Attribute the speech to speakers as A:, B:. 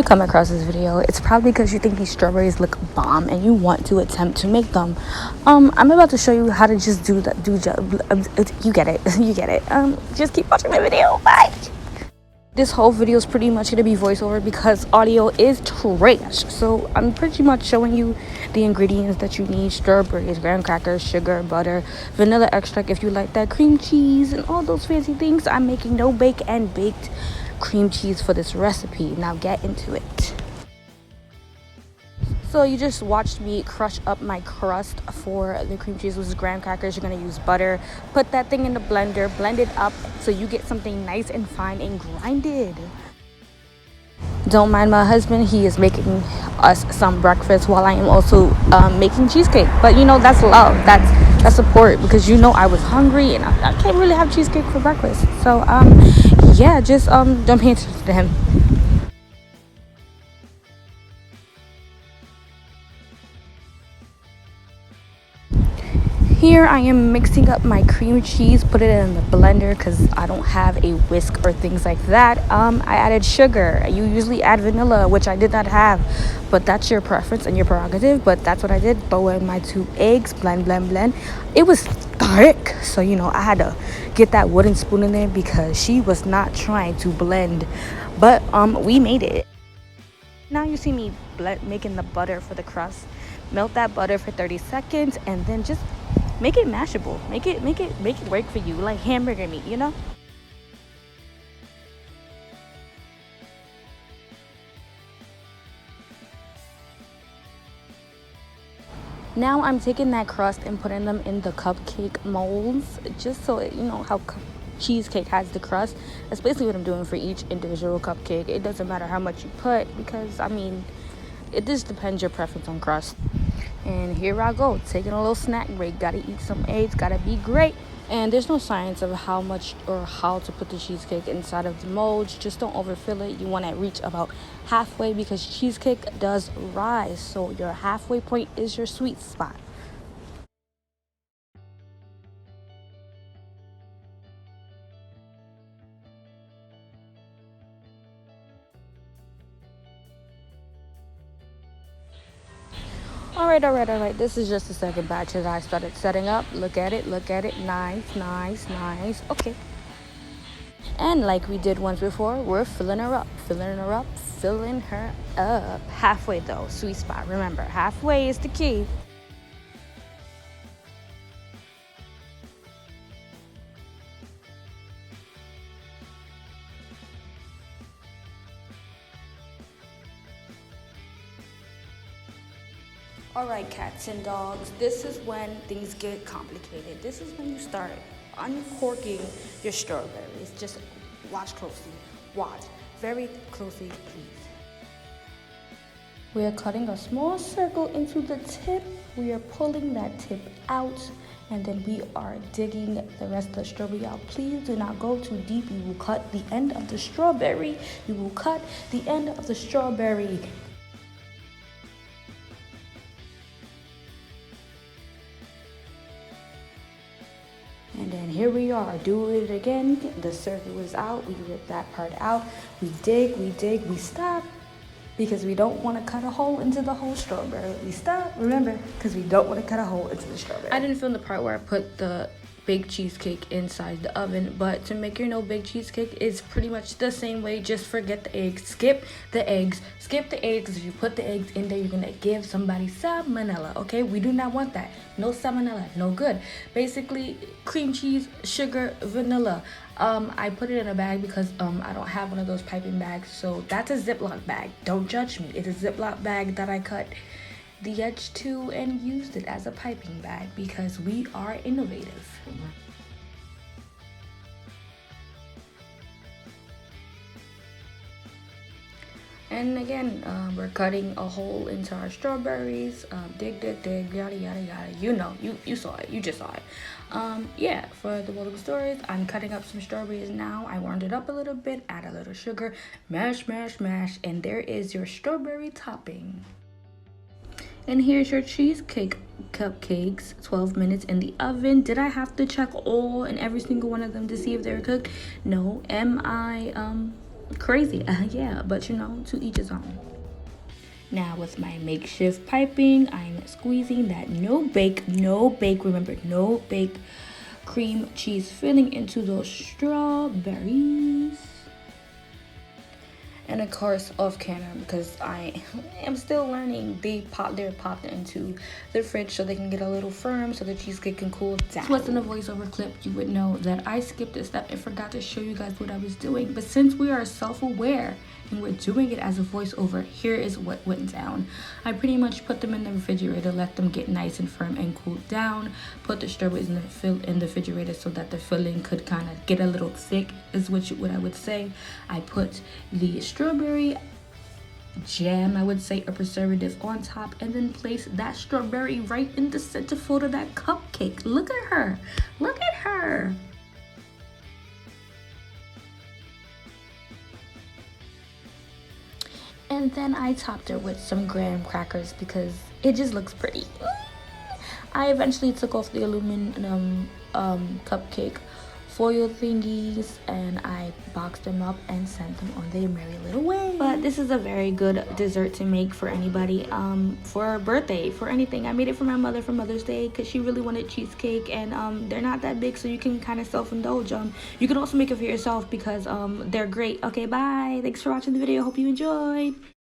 A: come across this video, it's probably because you think these strawberries look bomb and you want to attempt to make them. I'm about to show you how to just do that. You get it. You get it. Just keep watching my video. Bye. This whole video is pretty much going to be voiceover because audio is trash. So I'm pretty much showing you the ingredients that you need: strawberries, graham crackers, sugar, butter, vanilla extract if you like that, cream cheese, and all those fancy things. I'm making no bake and baked cream cheese for this recipe. Now get into it. So you just watched me crush up my crust for the cream cheese, which is graham crackers. You're going to use butter. Put that thing in the blender, blend it up so you get something nice and fine and grinded. Don't mind my husband, he is making us some breakfast while I am also making cheesecake. But you know, that's love, that's support, because you know I was hungry and I can't really have cheesecake for breakfast. So yeah, just don't pay attention to him. Here I am mixing up my cream cheese, put it in the blender because I don't have a whisk or things like that. I added sugar. You usually add vanilla, which I did not have, but that's your preference and your prerogative. But that's what I did. Throw in my 2 eggs, blend. It was thick, so you know I had to get that wooden spoon in there because she was not trying to blend. But we made it. Now you see me making the butter for the crust. Melt that butter for 30 seconds and then just make it mashable. Make it work for you, like hamburger meat, you know? Now I'm taking that crust and putting them in the cupcake molds, just so you know how cheesecake has the crust. That's basically what I'm doing for each individual cupcake. It doesn't matter how much you put because, I mean, it just depends your preference on crust. And here I go, taking a little snack break. Gotta eat some eggs, gotta be great. And there's no science of how much or how to put the cheesecake inside of the molds. Just don't overfill it. You want to reach about halfway because cheesecake does rise. So your halfway point is your sweet spot. All right. This is just the second batch that I started setting up. Look at it. Nice. Okay. And like we did once before, we're filling her up. Halfway though, sweet spot. Remember, halfway is the key. All right, cats and dogs, this is when things get complicated. This is when you start uncorking your strawberries. Just watch closely. Watch very closely, please. We are cutting a small circle into the tip. We are pulling that tip out, and then we are digging the rest of the strawberry out. Please do not go too deep. You will cut the end of the strawberry. And then here we are, do it again. The circle is out, we rip that part out. We dig, we stop because we don't want to cut a hole into the whole strawberry. We stop, remember, because we don't want to cut a hole into the strawberry. I didn't film the part where I put the baked cheesecake inside the oven, but to make your baked cheesecake is pretty much the same way. Just forget the eggs, skip the eggs. If you put the eggs in there, you're gonna give somebody salmonella. Okay, we do not want that. No salmonella, no good. Basically, cream cheese, sugar, vanilla. I put it in a bag because I don't have one of those piping bags, so that's a Ziploc bag. Don't judge me. It's a Ziploc bag that I cut the edge to and used it as a piping bag because we are innovative. And again, we're cutting a hole into our strawberries. Dig, yada. You know, you saw it. You just saw it. Yeah, for the multiple stories, I'm cutting up some strawberries now. I warmed it up a little bit, add a little sugar, mash, and there is your strawberry topping. And here's your cheesecake cupcakes, 12 minutes in the oven. Did I have to check all and every single one of them to see if they were cooked? No. Am I crazy. Yeah, but you know, to each his own. Now with my makeshift piping, I'm squeezing that no bake, remember, no bake cream cheese filling into those strawberries. And of course off camera, because I am still learning, they're popped into the fridge so they can get a little firm so the cheesecake can cool down. Plus in a voiceover clip you would know that I skipped a step and forgot to show you guys what I was doing, but since we are self-aware and we're doing it as a voiceover, here is what went down. I pretty much put them in the refrigerator, let them get nice and firm and cool down, put the strawberries in the refrigerator so that the filling could kind of get a little thick, is what I would say. I put the strawberry jam, I would say, a preservative on top, and then place that strawberry right in the center fold of that cupcake. Look at her, look at her. And then I topped it with some graham crackers because it just looks pretty. I eventually took off the aluminum cupcake foil thingies and I boxed them up and sent them on their merry little way. But this is a very good dessert to make for anybody, for a birthday, for anything. I made it for my mother for Mother's Day because she really wanted cheesecake, and they're not that big, so you can kind of self-indulge. You can also make it for yourself because they're great. Okay, bye. Thanks for watching the video. Hope you enjoyed.